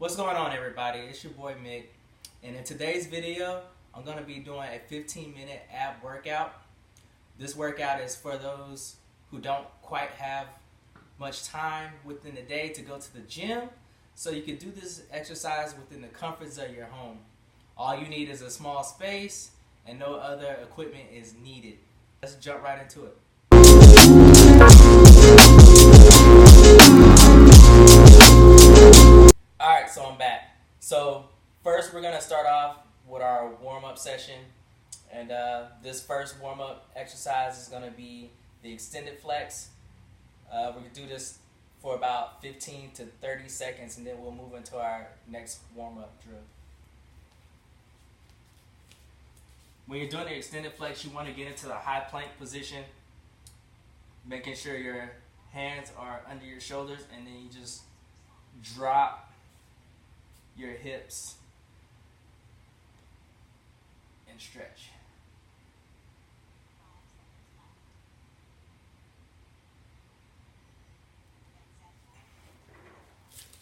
What's going on, everybody? It's your boy Mick, and in today's video I'm going to be doing a 15-minute ab workout. This workout is for those who don't quite have much time within the day to go to the gym, so you can do this exercise within the comforts of your home. All you need is a small space and no other equipment is needed. Let's jump right into it. Alright, so I'm back. So first we're going to start off with our warm-up session. And this first warm-up exercise is going to be the extended flex. We're going to do this for about 15 to 30 seconds, and then we'll move into our next warm-up drill. When you're doing the extended flex, you want to get into the high plank position, making sure your hands are under your shoulders, and then you just drop your hips and stretch.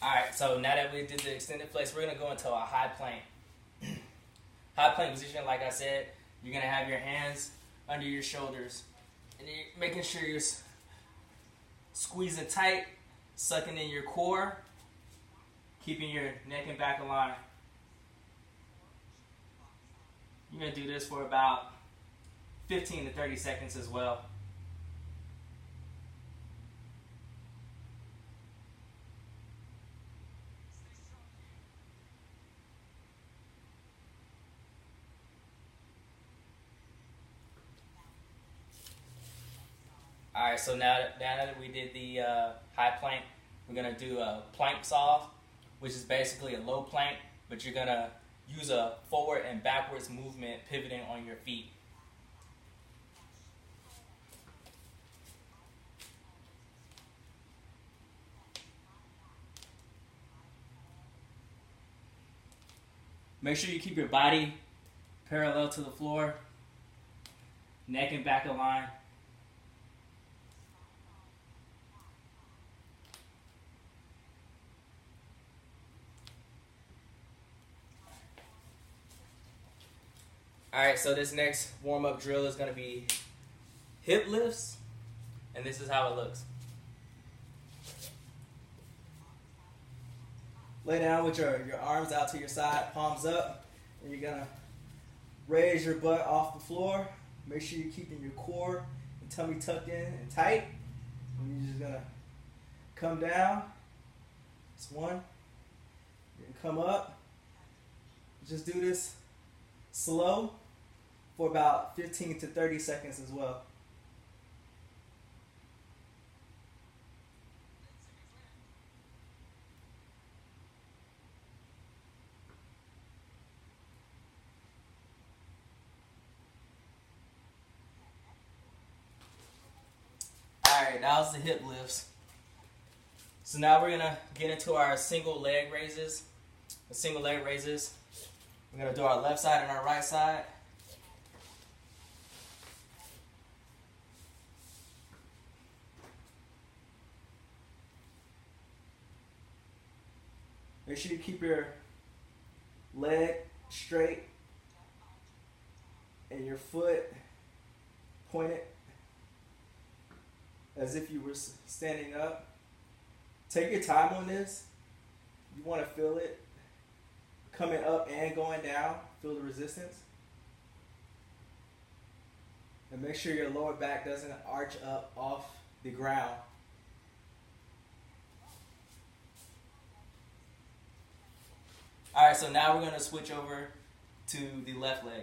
Alright, so now that we did the extended flex, we're going to go into a high plank. High plank position, like I said, you're going to have your hands under your shoulders, and you're making sure you're squeezing tight, sucking in your core, keeping your neck and back aligned. You're going to do this for about 15 to 30 seconds as well. Alright, so now that we did the high plank, we're going to do a plank solve, which is basically a low plank, but you're going to use a forward and backwards movement pivoting on your feet. Make sure you keep your body parallel to the floor, neck and back aligned. Alright, so this next warm-up drill is going to be hip lifts, and this is how it looks. Lay down with your arms out to your side, palms up, and you're going to raise your butt off the floor. Make sure you're keeping your core and tummy tucked in and tight. And you're just going to come down. That's one. You're going to come up. Just do this slow for about 15 to 30 seconds as well. Alright, that was the hip lifts. So now we're going to get into our single leg raises. The single leg raises. We're going to do our left side and our right side. Make sure you keep your leg straight and your foot pointed as if you were standing up. Take your time on this. You want to feel it coming up and going down. Feel the resistance. And make sure your lower back doesn't arch up off the ground. Alright, so now we're going to switch over to the left leg.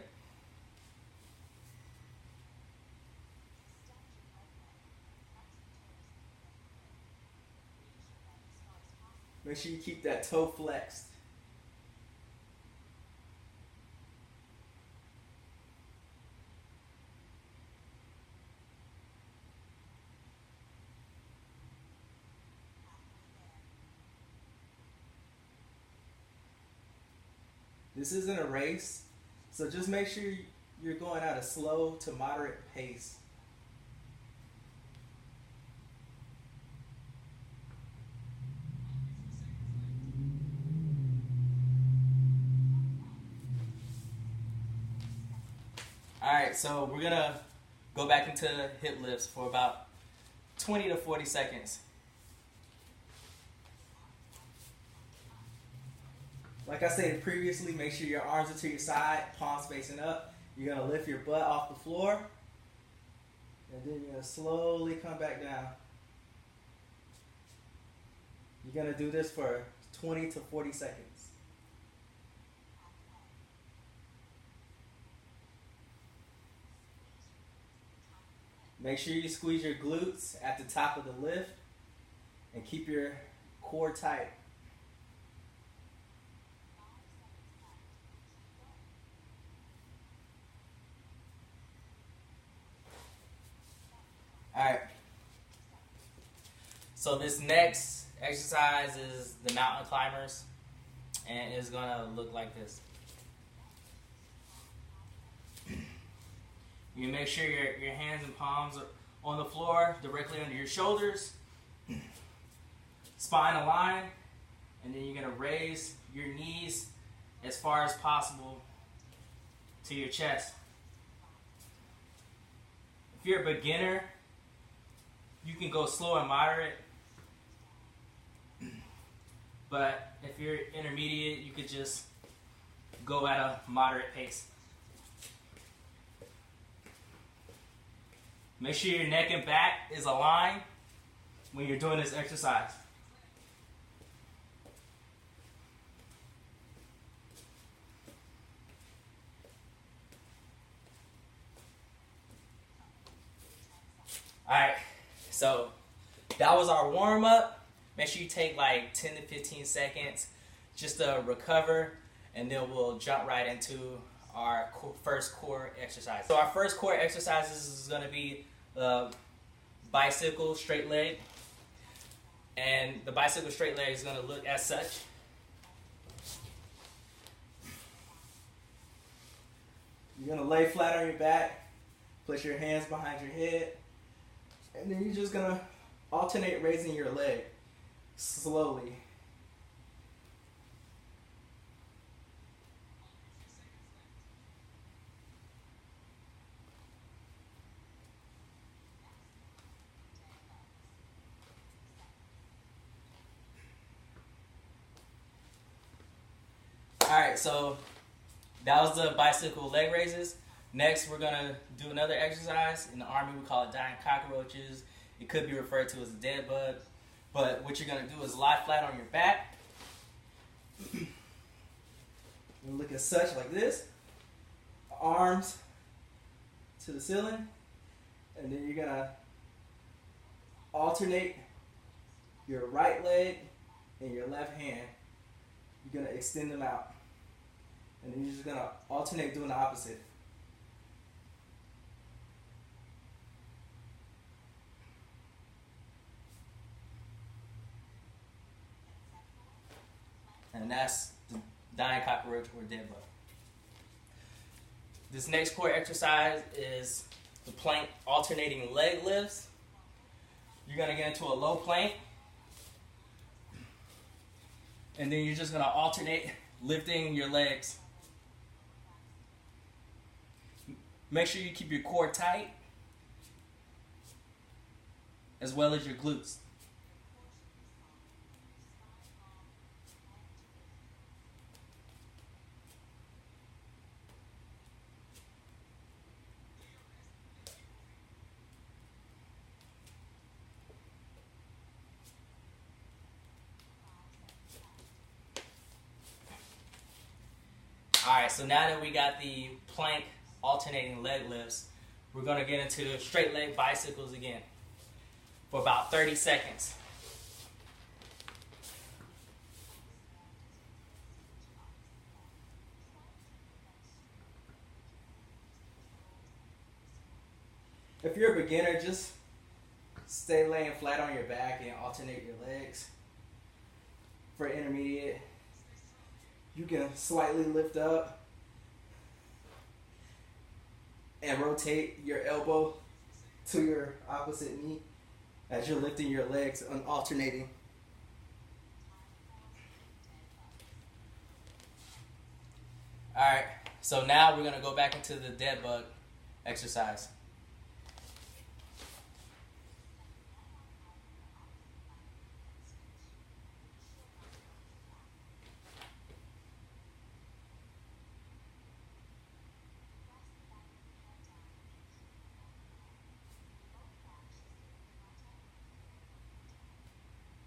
Make sure you keep that toe flexed. This isn't a race, so just make sure you're going at a slow to moderate pace. Alright, so we're gonna go back into hip lifts for about 20 to 40 seconds. Like I said previously, make sure your arms are to your side, palms facing up. You're gonna lift your butt off the floor, and then you're gonna slowly come back down. You're gonna do this for 20 to 40 seconds. Make sure you squeeze your glutes at the top of the lift and keep your core tight. Alright. So this next exercise is the mountain climbers, and it's gonna look like this. You make sure your hands and palms are on the floor, directly under your shoulders, spine aligned, and then you're gonna raise your knees as far as possible to your chest. If you're a beginner, you can go slow and moderate, but if you're intermediate, you could just go at a moderate pace. Make sure your neck and back is aligned when you're doing this exercise. Alright, so that was our warm-up. Make sure you take like 10 to 15 seconds just to recover, and then we'll jump right into our first core exercise. So our first core exercise is going to be the bicycle straight leg. And the bicycle straight leg is going to look as such. You're going to lay flat on your back, place your hands behind your head, and then you're just going to alternate raising your leg slowly. Alright, so that was the bicycle leg raises. Next, we're going to do another exercise. In the Army, we call it dying cockroaches. It could be referred to as a dead bug. But what you're going to do is lie flat on your back. You look as such, like this. Arms to the ceiling. And then you're going to alternate your right leg and your left hand. You're going to extend them out. And then you're just going to alternate doing the opposite. And that's the dying cockroach or dead bug. This next core exercise is the plank alternating leg lifts. You're going to get into a low plank. And then you're just going to alternate lifting your legs. Make sure you keep your core tight, as well as your glutes. Alright, so now that we got the plank alternating leg lifts, we're going to get into straight leg bicycles again for about 30 seconds. If you're a beginner, just stay laying flat on your back and alternate your legs. For intermediate, you can slightly lift up and rotate your elbow to your opposite knee as you're lifting your legs and alternating. Alright, so now we're going to go back into the dead bug exercise.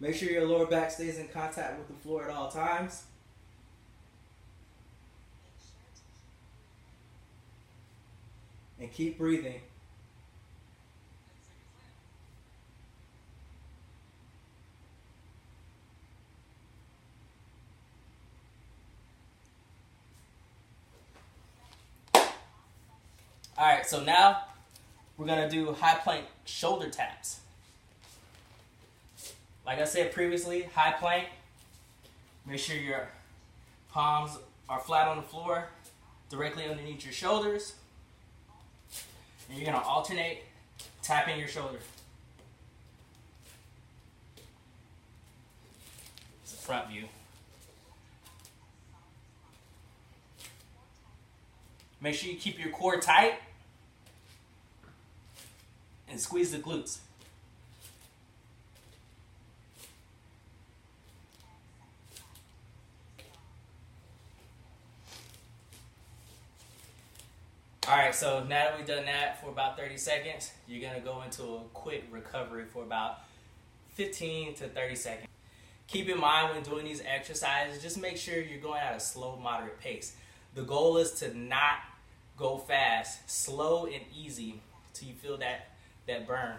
Make sure your lower back stays in contact with the floor at all times. And keep breathing. Alright, so now we're going to do high plank shoulder taps. Like I said previously, high plank, make sure your palms are flat on the floor, directly underneath your shoulders. And you're going to alternate tapping your shoulder. It's a front view. Make sure you keep your core tight and squeeze the glutes. Alright, so now that we've done that for about 30 seconds, you're going to go into a quick recovery for about 15 to 30 seconds. Keep in mind when doing these exercises, just make sure you're going at a slow, moderate pace. The goal is to not go fast, slow and easy till you feel that burn.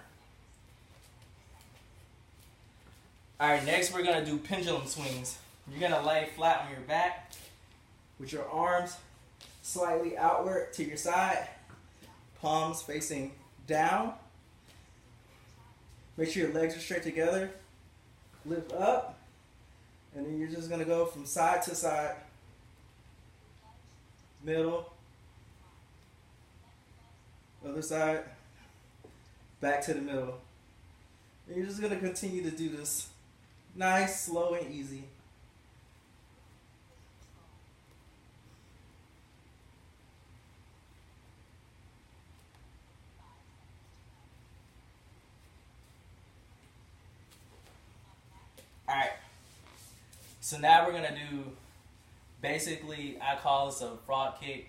Alright, next we're going to do pendulum swings. You're going to lay flat on your back with your arms slightly outward to your side, palms facing down. Make sure your legs are straight together. Lift up, and then you're just going to go from side to side, middle, other side, back to the middle. And you're just going to continue to do this nice, slow, and easy. Alright, so now we're going to do, basically, I call this a frog kick.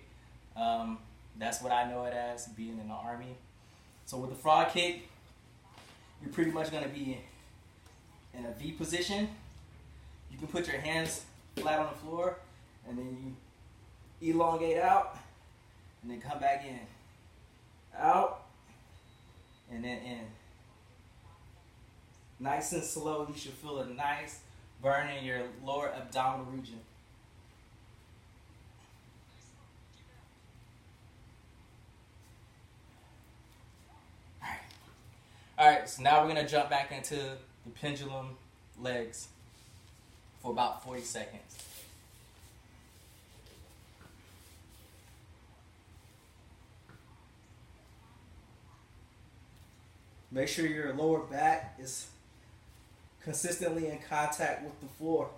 That's what I know it as, being in the Army. So with the frog kick, you're pretty much going to be in a V position. You can put your hands flat on the floor, and then you elongate out, and then come back in. Out, and then in. Nice and slow, you should feel a nice burn in your lower abdominal region. Alright, so now we're going to jump back into the pendulum legs for about 40 seconds. Make sure your lower back is consistently in contact with the floor.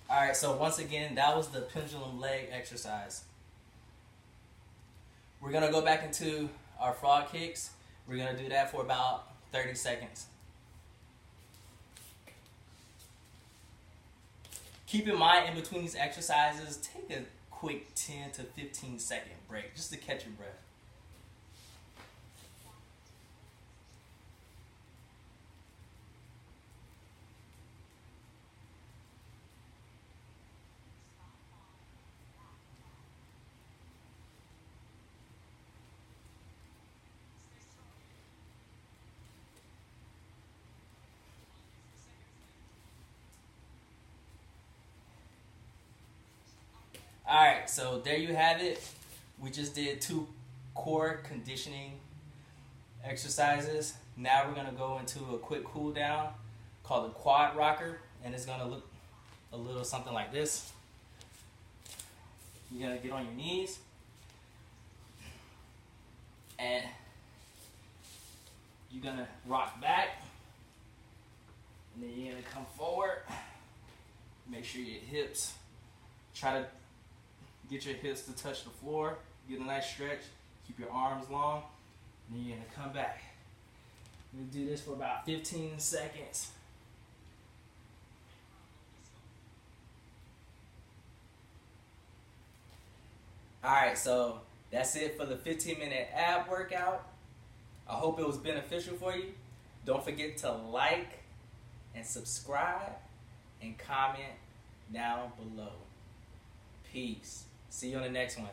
Alright, so once again, that was the pendulum leg exercise. We're going to go back into our frog kicks. We're going to do that for about 30 seconds. Keep in mind, in between these exercises, take a quick 10 to 15 second break just to catch your breath. Alright, so there you have it. We just did 2 core conditioning exercises. Now we're going to go into a quick cool down called the quad rocker, and it's going to look a little something like this. You're gonna get on your knees and you're gonna rock back, and then you're gonna come forward. Make sure your hips, try to get your hips to touch the floor. Get a nice stretch. Keep your arms long. And then you're gonna come back. We're gonna do this for about 15 seconds. Alright, so that's it for the 15-minute ab workout. I hope it was beneficial for you. Don't forget to like and subscribe and comment down below. Peace. See you on the next one.